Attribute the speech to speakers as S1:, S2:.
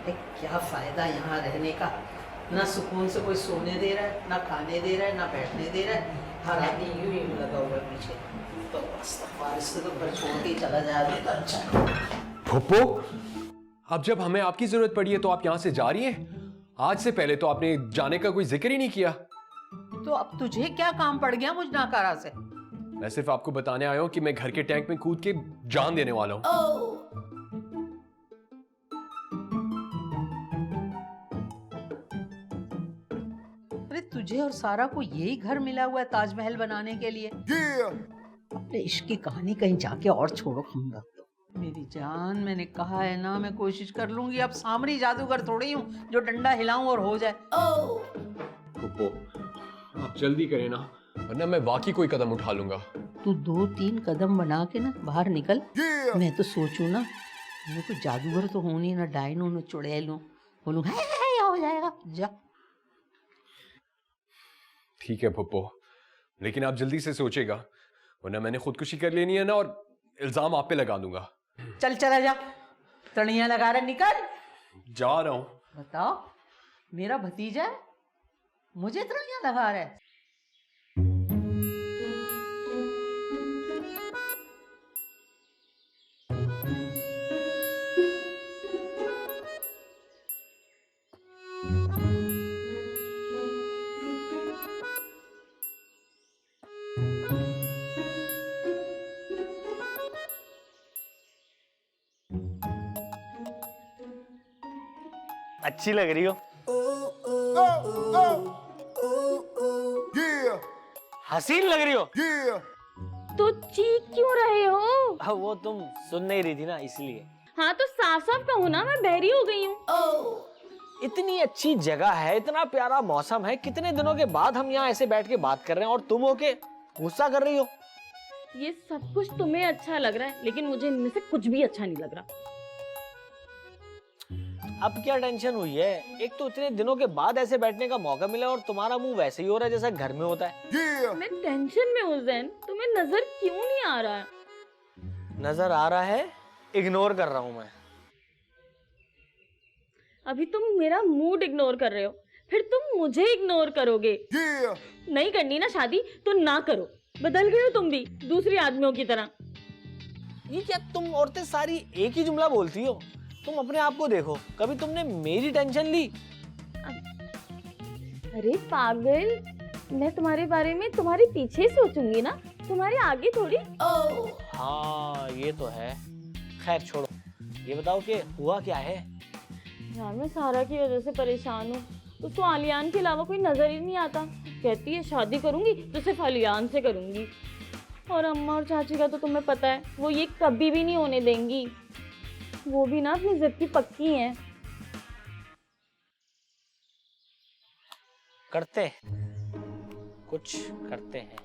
S1: अरे क्या फायदा यहाँ रहने का, ना सुकून से कोई सोने दे रहा है, ना खाने दे रहा है, ना बैठने दे रहा है, हर आदमी यूं ही लगा हुआ है पीछे। तो इससे तो घर छोड़ के चला जाए तो अच्छा है।
S2: फुप्पो, अब जब हमें आपकी जरूरत पड़ी है तो आप यहाँ से जा रही हैं? आज से पहले तो आपने जाने का कोई जिक्र ही नहीं किया।
S1: तो अब तुझे क्या काम पड़ गया मुझ नाकारा से?
S2: मैं सिर्फ आपको बताने आया हूँ कि मैं घर के टैंक में कूद के जान देने वाला हूँ।
S1: अरे तुझे और सारा को यही घर मिला हुआ है ताजमहल बनाने के लिए? अपने इश्क की कहानी कहीं जाके और छोड़ो हम रख दो। मेरी जान, मैंने कहा है ना मैं कोशिश कर लूंगी। अब सामरी जादूगर थोड़ी हूँ जो डंडा हिलाऊं और हो जाए।
S2: फुप्पो, आप जल्दी करें ना, वरना मैं वाकई कोई कदम उठा लूंगा।
S1: तू 2-3 कदम बना के ना बाहर निकल। मैं तो सोचूं ना, मैं कोई जादूगर तो हूं नहीं, ना डायनो ना चुड़ैल हूं, बोलूं है हो जाएगा। जा।
S2: ठीक है फुप्पो, लेकिन आप जल्दी से सोचेगा, वरना मैंने खुदकुशी कर लेनी है ना और इल्जाम आप पे लगा दूंगा।
S1: चल चला जा, तड़ियां लगा रहा, निकल।
S2: जा रहा हूं।
S1: बताओ, मेरा भतीजा है, मुझे तड़ियां लगा रहा है?
S3: अच्छी लग रही हो। हसीन लग रही हो।
S4: तो चीख क्यों रहे हो?
S3: वो तुम सुन नहीं रही थी ना, इसलिए।
S4: हाँ तो साफ साफ कहो ना, मैं बहरी हो गई हूँ।
S3: इतनी अच्छी जगह है, इतना प्यारा मौसम है, कितने दिनों के बाद हम यहाँ ऐसे बैठ के बात कर रहे हैं और तुम होके गुस्सा कर रही हो।
S4: ये सब कुछ तुम्हें अच्छा लग रहा है, लेकिन मुझे इनमें से कुछ भी अच्छा नहीं लग रहा।
S3: अब क्या टेंशन हुई है? एक तो इतने दिनों के बाद ऐसे बैठने का मौका मिला और तुम्हारा मुंह वैसे ही हो रहा है जैसा घर में होता है।
S4: मैं टेंशन में हूँ ज़ैन, तुम्हें नजर क्यों नहीं आ रहा है?
S3: नजर आ रहा है, इग्नोर कर रहा हूँ मैं।
S4: अभी तुम मेरा मूड इग्नोर कर रहे हो, फिर तुम मुझे इग्नोर करोगे। नहीं करनी ना शादी तो ना करो। बदल गए हो तुम भी दूसरी आदमियों की तरह।
S3: ये क्या तुम औरतें सारी एक ही जुमला बोलती हो? तुम अपने आप को देखो, कभी तुमने मेरी टेंशन ली?
S4: अरे पागल, मैं तुम्हारे बारे में तुम्हारे पीछे सोचूंगी ना, तुम्हारे आगे थोड़ी।
S3: हाँ ये तो है। खैर छोड़ो, ये बताओ कि हुआ क्या है?
S4: यार मैं सारा की वजह से परेशान हूँ। उसको आलियान के अलावा कोई नजर ही नहीं आता। कहती है शादी करूंगी तो सिर्फ आलियान से करूंगी। और अम्मा और चाची का तो तुम्हें पता है, वो ये कभी भी नहीं होने देंगी। वो भी ना अपनी जिद की पक्की हैं।
S3: करते कुछ करते हैं।